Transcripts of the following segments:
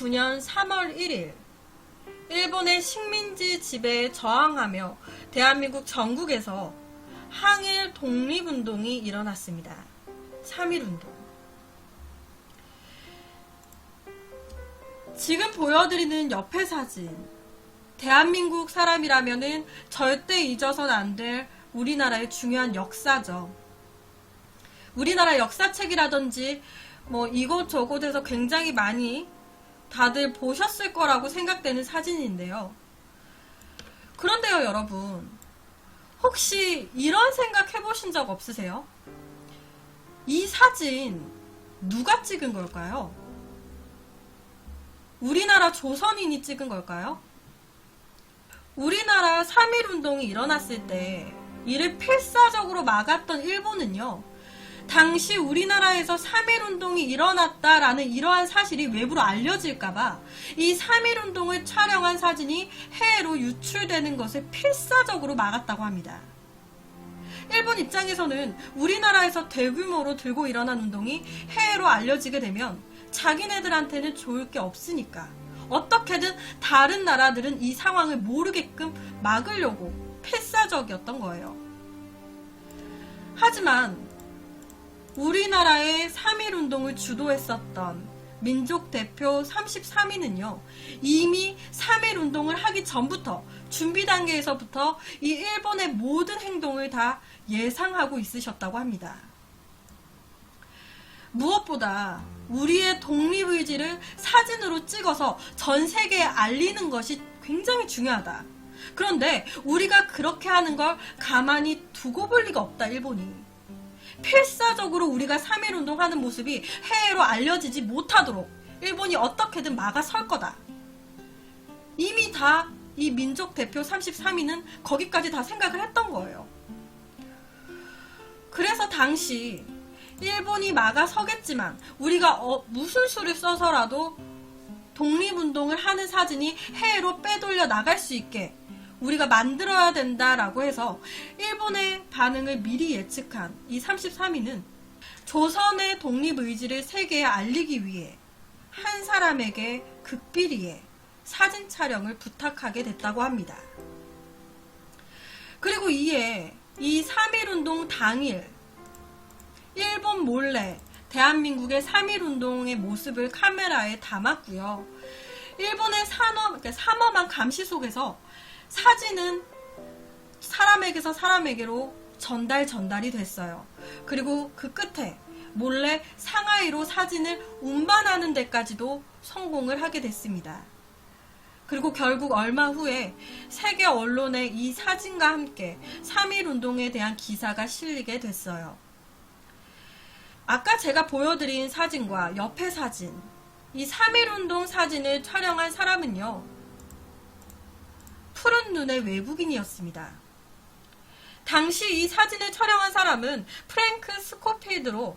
1949년 3월 1일 일본의 식민지 지배에 저항하며 대한민국 전국에서 항일 독립운동이 일어났습니다. 3.1운동. 지금 보여드리는 옆에 사진, 대한민국 사람이라면은 절대 잊어선 안 될 우리나라의 중요한 역사죠. 우리나라 역사책이라든지 뭐 이곳저곳에서 굉장히 많이 다들 보셨을 거라고 생각되는 사진인데요. 그런데요, 여러분, 혹시 이런 생각 해보신 적 없으세요? 이 사진 누가 찍은 걸까요? 우리나라 조선인이 찍은 걸까요? 우리나라 3.1운동이 일어났을 때 이를 필사적으로 막았던 일본은요, 당시 우리나라에서 3.1운동이 일어났다라는 이러한 사실이 외부로 알려질까봐 이 3.1운동을 촬영한 사진이 해외로 유출되는 것을 필사적으로 막았다고 합니다. 일본 입장에서는 우리나라에서 대규모로 들고 일어난 운동이 해외로 알려지게 되면 자기네들한테는 좋을 게 없으니까 어떻게든 다른 나라들은 이 상황을 모르게끔 막으려고 필사적이었던 거예요. 하지만 우리나라의 3.1운동을 주도했었던 민족대표 33위는요, 이미 3.1운동을 하기 전부터 준비 단계에서부터 이 일본의 모든 행동을 다 예상하고 있으셨다고 합니다. 무엇보다 우리의 독립의지를 사진으로 찍어서 전 세계에 알리는 것이 굉장히 중요하다. 그런데 우리가 그렇게 하는 걸 가만히 두고 볼 리가 없다, 일본이. 필사적으로 우리가 3.1운동 하는 모습이 해외로 알려지지 못하도록 일본이 어떻게든 막아설 거다. 이미 다 이 민족 대표 33위는 거기까지 다 생각을 했던 거예요. 그래서 당시 일본이 막아서겠지만 우리가 무슨 수를 써서라도 독립운동을 하는 사진이 해외로 빼돌려 나갈 수 있게 우리가 만들어야 된다라고 해서 일본의 반응을 미리 예측한 이 33위는 조선의 독립의지를 세계에 알리기 위해 한 사람에게 극비리에 사진 촬영을 부탁하게 됐다고 합니다. 그리고 이에 이 3.1운동 당일 일본 몰래 대한민국의 3.1운동의 모습을 카메라에 담았고요. 일본의 삼엄한 감시 속에서 사진은 사람에게서 사람에게로 전달이 됐어요. 그리고 그 끝에 몰래 상하이로 사진을 운반하는 데까지도 성공을 하게 됐습니다. 그리고 결국 얼마 후에 세계 언론에 이 사진과 함께 3.1운동에 대한 기사가 실리게 됐어요. 아까 제가 보여드린 사진과 옆에 사진, 이 3.1운동 사진을 촬영한 사람은요, 푸른 눈의 외국인이었습니다. 당시 이 사진을 촬영한 사람은 프랭크 스코필드로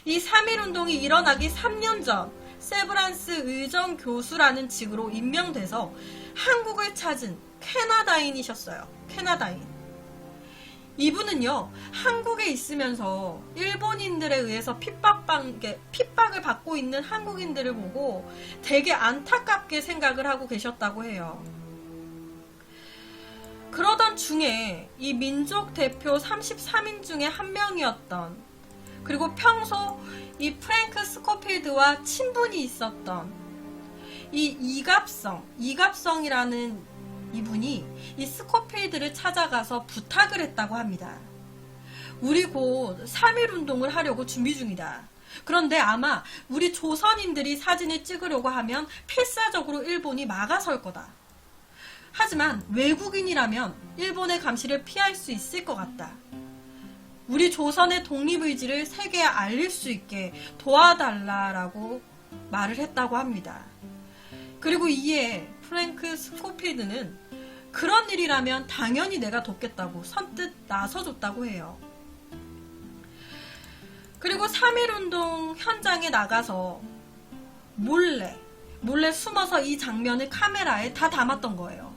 이 3.1운동이 일어나기 3년 전 세브란스 의정 교수라는 직으로 임명돼서 한국을 찾은 캐나다인이셨어요. 캐나다인. 이분은요, 한국에 있으면서 일본인들에 의해서 핍박을 받고 있는 한국인들을 보고 되게 안타깝게 생각을 하고 계셨다고 해요. 그러던 중에 이 민족 대표 33인 중에 한 명이었던, 그리고 평소 이 프랭크 스코필드와 친분이 있었던 이 이갑성이라는 이분이 이 스코필드를 찾아가서 부탁을 했다고 합니다. 우리 곧 3.1운동을 하려고 준비 중이다. 그런데 아마 우리 조선인들이 사진을 찍으려고 하면 필사적으로 일본이 막아설 거다. 하지만 외국인이라면 일본의 감시를 피할 수 있을 것 같다. 우리 조선의 독립의지를 세계에 알릴 수 있게 도와달라라고 말을 했다고 합니다. 그리고 이에 프랭크 스코필드는 그런 일이라면 당연히 내가 돕겠다고 선뜻 나서줬다고 해요. 그리고 3.1운동 현장에 나가서 몰래 숨어서 이 장면을 카메라에 다 담았던 거예요.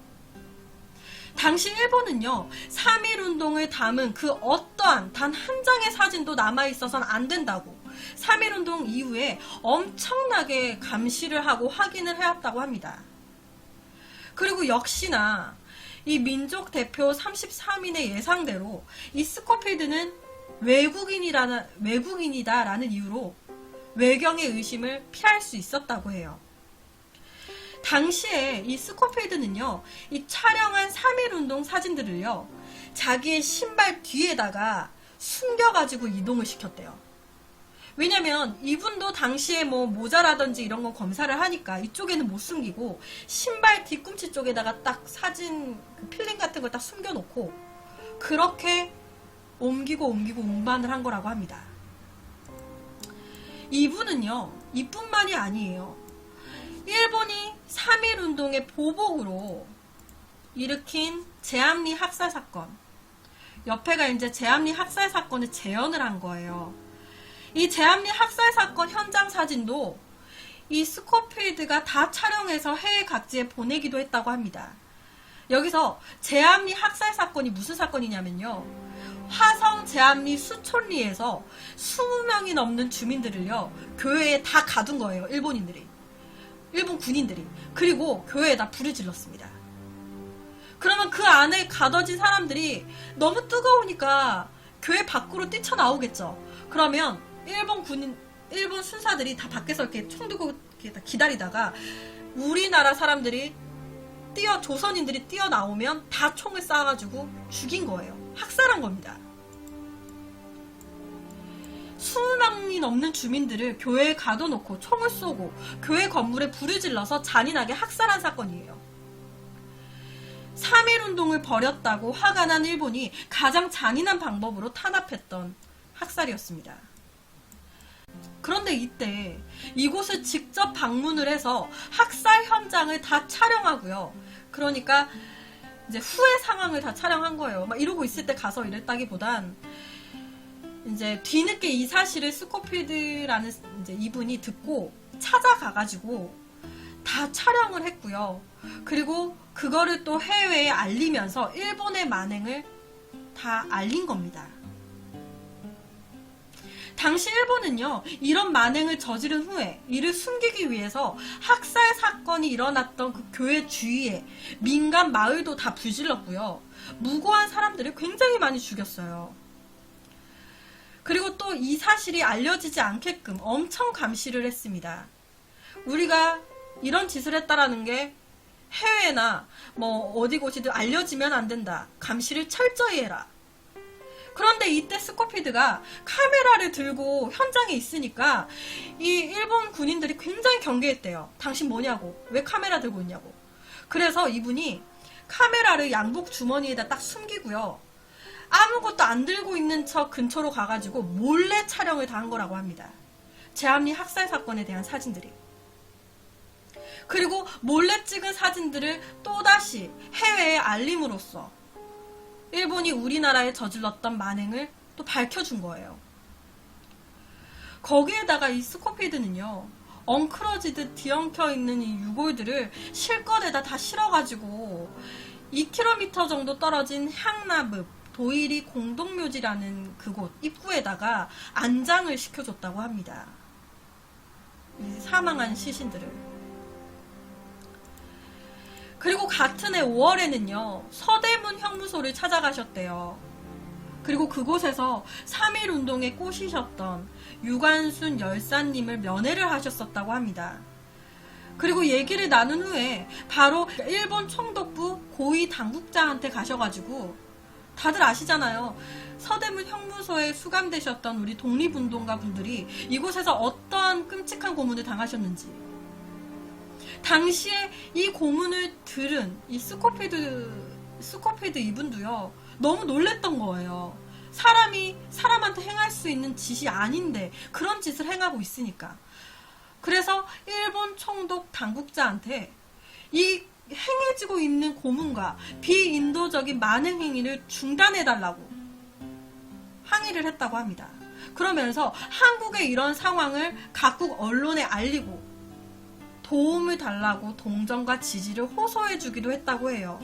당시 일본은요, 3.1운동을 담은 그 어떠한 단 한 장의 사진도 남아있어서는 안 된다고, 3.1운동 이후에 엄청나게 감시를 하고 확인을 해왔다고 합니다. 그리고 역시나 이 민족 대표 33인의 예상대로 이 스코필드는 외국인이다라는 이유로 외경의 의심을 피할 수 있었다고 해요. 당시에 이 스코필드는요, 이 촬영한 3.1운동 사진들을요, 자기의 신발 뒤에다가 숨겨가지고 이동을 시켰대요. 왜냐면 이분도 당시에 뭐 모자라든지 이런 거 검사를 하니까 이쪽에는 못 숨기고 신발 뒤꿈치 쪽에다가 딱 사진 필름 같은 걸 딱 숨겨놓고 그렇게 옮기고 운반을 한 거라고 합니다. 이분은요, 이뿐만이 아니에요. 일본이 3.1운동의 보복으로 일으킨 제암리 학살 사건, 옆에가 이제 제암리 학살 사건을 재현을 한 거예요. 이 제암리 학살 사건 현장 사진도 이 스코필드가 다 촬영해서 해외 각지에 보내기도 했다고 합니다. 여기서 제암리 학살 사건이 무슨 사건이냐면요, 화성 제암리 수촌리에서 20명이 넘는 주민들을요, 교회에 다 가둔 거예요. 일본 군인들이. 그리고 교회에다 불을 질렀습니다. 그러면 그 안에 가둬진 사람들이 너무 뜨거우니까 교회 밖으로 뛰쳐나오겠죠. 그러면 일본 순사들이 다 밖에서 이렇게 총 들고 이렇게 기다리다가 우리나라 사람들이 조선인들이 뛰어나오면 다 총을 쏴가지고 죽인 거예요. 학살한 겁니다. 20명이 넘는 주민들을 교회에 가둬놓고 총을 쏘고 교회 건물에 불을 질러서 잔인하게 학살한 사건이에요. 3.1운동을 벌였다고 화가 난 일본이 가장 잔인한 방법으로 탄압했던 학살이었습니다. 그런데 이때 이곳을 직접 방문을 해서 학살 현장을 다 촬영하고요. 그러니까 이제 후의 상황을 다 촬영한 거예요. 막 이러고 있을 때 가서 이랬다기보단 이제 뒤늦게 이 사실을 스코필드라는 이제 이분이 듣고 찾아가가지고 다 촬영을 했고요. 그리고 그거를 또 해외에 알리면서 일본의 만행을 다 알린 겁니다. 당시 일본은요, 이런 만행을 저지른 후에 이를 숨기기 위해서 학살 사건이 일어났던 그 교회 주위에 민간 마을도 다 불질렀고요. 무고한 사람들을 굉장히 많이 죽였어요. 그리고 또 이 사실이 알려지지 않게끔 엄청 감시를 했습니다. 우리가 이런 짓을 했다라는 게 해외나 뭐 어디 곳이든 알려지면 안 된다. 감시를 철저히 해라. 그런데 이때 스코필드가 카메라를 들고 현장에 있으니까 이 일본 군인들이 굉장히 경계했대요. 당신 뭐냐고. 왜 카메라 들고 있냐고. 그래서 이분이 카메라를 양복 주머니에다 딱 숨기고요. 아무것도 안 들고 있는 척 근처로 가가지고 몰래 촬영을 다 한 거라고 합니다. 제암리 학살 사건에 대한 사진들이. 그리고 몰래 찍은 사진들을 또다시 해외에 알림으로써 일본이 우리나라에 저질렀던 만행을 또 밝혀준 거예요. 거기에다가 이 스코필드는요, 엉클어지듯 뒤엉켜 있는 이 유골들을 실컷에다 다 실어가지고 2km 정도 떨어진 향나읍 도이리 공동묘지라는 그곳 입구에다가 안장을 시켜줬다고 합니다. 이 사망한 시신들을. 그리고 같은 해 5월에는요, 서대문 형무소를 찾아가셨대요. 그리고 그곳에서 3.1운동에 꼬시셨던 유관순 열사님을 면회를 하셨었다고 합니다. 그리고 얘기를 나눈 후에 바로 일본 총독부 고위 당국자한테 가셔가지고, 다들 아시잖아요. 서대문 형무소에 수감되셨던 우리 독립운동가 분들이 이곳에서 어떠한 끔찍한 고문을 당하셨는지, 당시에 이 고문을 들은 이 스코필드 이분도요, 너무 놀랬던 거예요. 사람이 사람한테 행할 수 있는 짓이 아닌데 그런 짓을 행하고 있으니까. 그래서 일본 총독 당국자한테 이 행해지고 있는 고문과 비인도적인 만행 행위를 중단해달라고 항의를 했다고 합니다. 그러면서 한국의 이런 상황을 각국 언론에 알리고 도움을 달라고 동정과 지지를 호소해주기도 했다고 해요.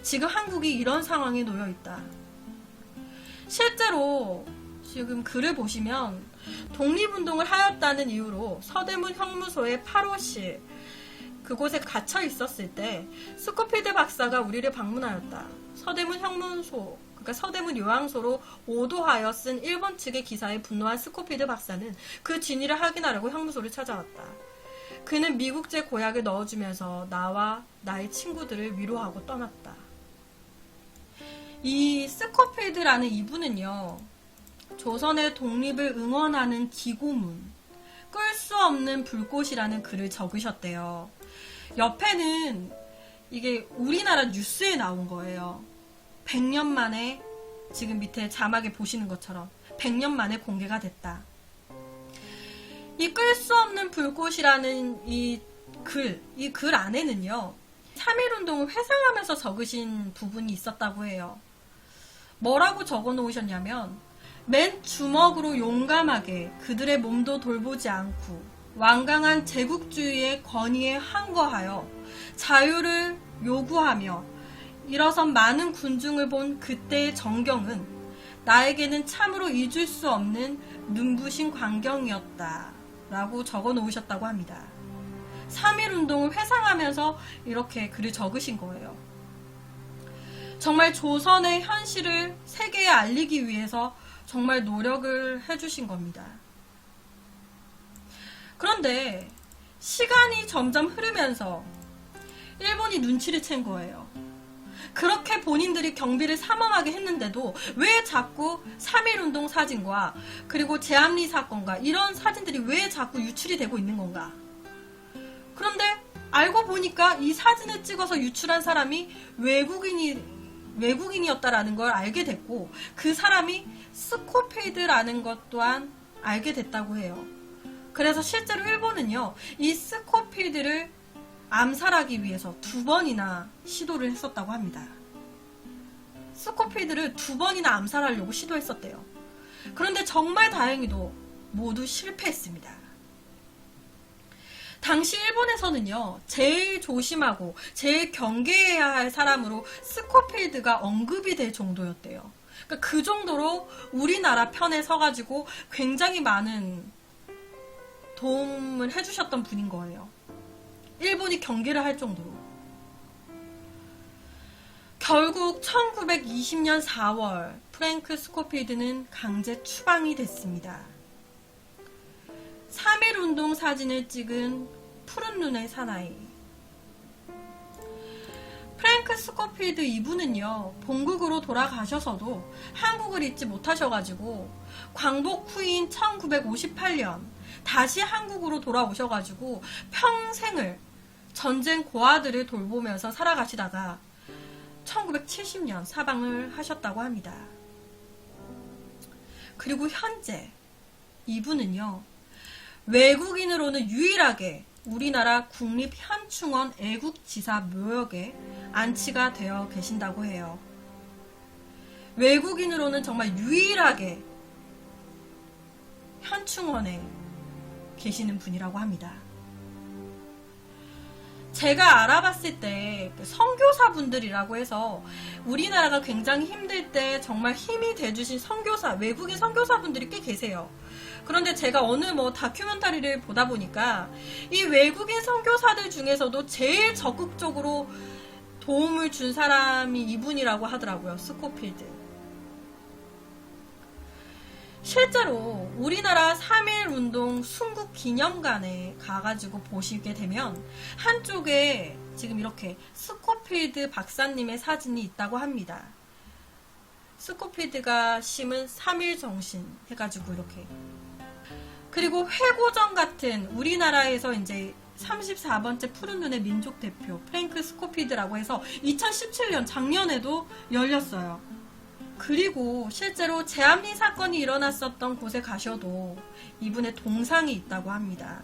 지금 한국이 이런 상황에 놓여 있다. 실제로 지금 글을 보시면 독립운동을 하였다는 이유로 서대문 형무소의 8호실 그곳에 갇혀 있었을 때 스코필드 박사가 우리를 방문하였다. 서대문 형무소, 그러니까 서대문 요양소로 오도하여 쓴 일본 측의 기사에 분노한 스코필드 박사는 그 진위를 확인하려고 형무소를 찾아왔다. 그는 미국제 고약을 넣어주면서 나와 나의 친구들을 위로하고 떠났다. 이 스코필드라는 이분은요, 조선의 독립을 응원하는 기고문, 끌 수 없는 불꽃이라는 글을 적으셨대요. 옆에는 이게 우리나라 뉴스에 나온 거예요. 100년 만에, 지금 밑에 자막에 보시는 것처럼 100년 만에 공개가 됐다. 이 끌 수 없는 불꽃이라는 이 글 안에는요, 3.1운동을 회상하면서 적으신 부분이 있었다고 해요. 뭐라고 적어 놓으셨냐면, 맨 주먹으로 용감하게 그들의 몸도 돌보지 않고 완강한 제국주의의 권위에 항거하여 자유를 요구하며 일어선 많은 군중을 본 그때의 정경은 나에게는 참으로 잊을 수 없는 눈부신 광경이었다 라고 적어 놓으셨다고 합니다. 3.1운동을 회상하면서 이렇게 글을 적으신 거예요. 정말 조선의 현실을 세계에 알리기 위해서 정말 노력을 해주신 겁니다. 그런데 시간이 점점 흐르면서 일본이 눈치를 챈 거예요. 그렇게 본인들이 경비를 삼엄하게 했는데도 왜 자꾸 3.1운동 사진과 그리고 제암리 사건과 이런 사진들이 왜 자꾸 유출이 되고 있는 건가? 그런데 알고 보니까 이 사진을 찍어서 유출한 사람이 외국인이었다라는 걸 알게 됐고, 그 사람이 스코필드라는 것 또한 알게 됐다고 해요. 그래서 실제로 일본은요, 이 스코필드를 암살하기 위해서 2번이나 시도를 했었다고 합니다. 스코필드를 2번이나 암살하려고 시도했었대요. 그런데 정말 다행히도 모두 실패했습니다. 당시 일본에서는요, 제일 조심하고 제일 경계해야 할 사람으로 스코필드가 언급이 될 정도였대요. 그러니까 그 정도로 우리나라 편에 서가지고 굉장히 많은 도움을 해주셨던 분인 거예요. 일본이 경계를 할 정도로. 결국 1920년 4월 프랭크 스코필드는 강제 추방이 됐습니다. 3.1운동 사진을 찍은 푸른 눈의 사나이. 프랭크 스코필드 이분은요, 본국으로 돌아가셔서도 한국을 잊지 못하셔가지고 광복 후인 1958년 다시 한국으로 돌아오셔가지고 평생을 전쟁 고아들을 돌보면서 살아가시다가 1970년 사방을 하셨다고 합니다. 그리고 현재 이분은요, 외국인으로는 유일하게 우리나라 국립현충원 애국지사 묘역에 안치가 되어 계신다고 해요. 외국인으로는 정말 유일하게 현충원에 계시는 분이라고 합니다. 제가 알아봤을 때 선교사분들이라고 해서 우리나라가 굉장히 힘들 때 정말 힘이 돼주신 선교사, 외국인 선교사분들이 꽤 계세요. 그런데 제가 어느 다큐멘터리를 보다 보니까 이 외국인 선교사들 중에서도 제일 적극적으로 도움을 준 사람이 이분이라고 하더라고요. 스코필드. 실제로 우리나라 3.1운동 순국기념관에 가가지고 보시게 되면 한쪽에 지금 이렇게 스코필드 박사님의 사진이 있다고 합니다. 스코필드가 심은 3.1 정신 해가지고 이렇게. 그리고 회고전 같은 우리나라에서 이제 34번째 푸른 눈의 민족 대표 프랭크 스코필드라고 해서 2017년 작년에도 열렸어요. 그리고 실제로 제암리 사건이 일어났었던 곳에 가셔도 이분의 동상이 있다고 합니다.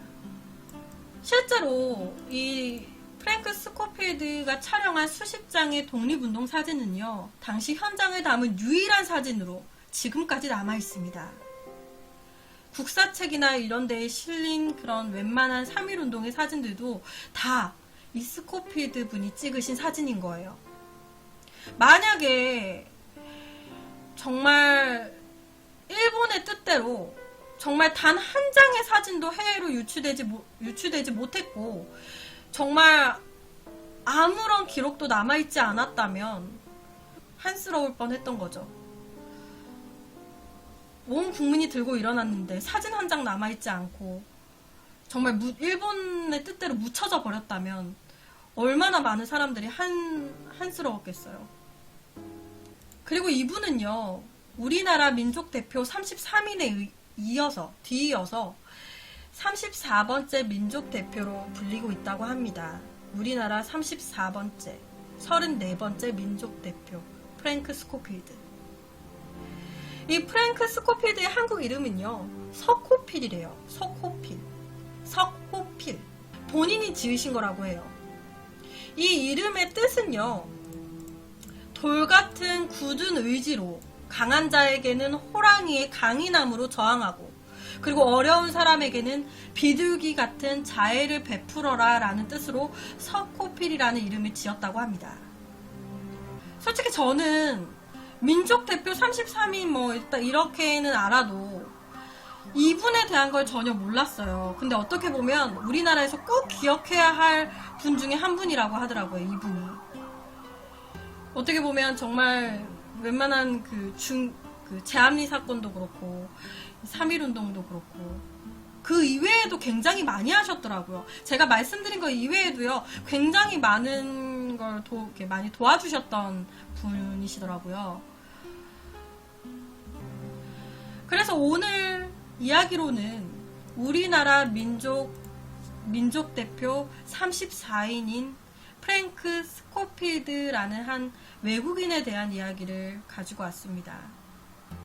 실제로 이 프랭크 스코필드가 촬영한 수십 장의 독립운동 사진은요, 당시 현장을 담은 유일한 사진으로 지금까지 남아 있습니다. 국사책이나 이런 데에 실린 그런 웬만한 3.1운동의 사진들도 다 이 스코필드 분이 찍으신 사진인 거예요. 만약에 정말 일본의 뜻대로 정말 단 한 장의 사진도 해외로 유출되지 못했고 정말 아무런 기록도 남아있지 않았다면 한스러울 뻔했던 거죠. 온 국민이 들고 일어났는데 사진 한 장 남아있지 않고 정말 일본의 뜻대로 묻혀져 버렸다면 얼마나 많은 사람들이 한스러웠겠어요. 그리고 이분은요, 우리나라 민족대표 33인에 뒤이어서 34번째 민족대표로 불리고 있다고 합니다. 우리나라 34번째, 34번째 민족대표 프랭크 스코필드. 이 프랭크 스코필드의 한국 이름은요, 석호필이래요. 석호필. 본인이 지으신 거라고 해요. 이 이름의 뜻은요, 돌같은 굳은 의지로 강한 자에게는 호랑이의 강인함으로 저항하고, 그리고 어려운 사람에게는 비둘기 같은 자애를 베풀어라 라는 뜻으로 석호필이라는 이름을 지었다고 합니다. 솔직히 저는 민족대표 33인 뭐 일단 이렇게는 알아도 이분에 대한 걸 전혀 몰랐어요. 근데 어떻게 보면 우리나라에서 꼭 기억해야 할 분 중에 한 분이라고 하더라고요, 이분이. 어떻게 보면 정말 웬만한 그 제암리 사건도 그렇고 3.1운동도 그렇고 그 이외에도 굉장히 많이 하셨더라고요. 제가 말씀드린 거 이외에도요, 굉장히 많은 걸 이렇게 많이 도와주셨던 분이시더라고요. 그래서 오늘 이야기로는 우리나라 민족대표 34인인 프랭크 스코필드라는 한 외국인에 대한 이야기를 가지고 왔습니다.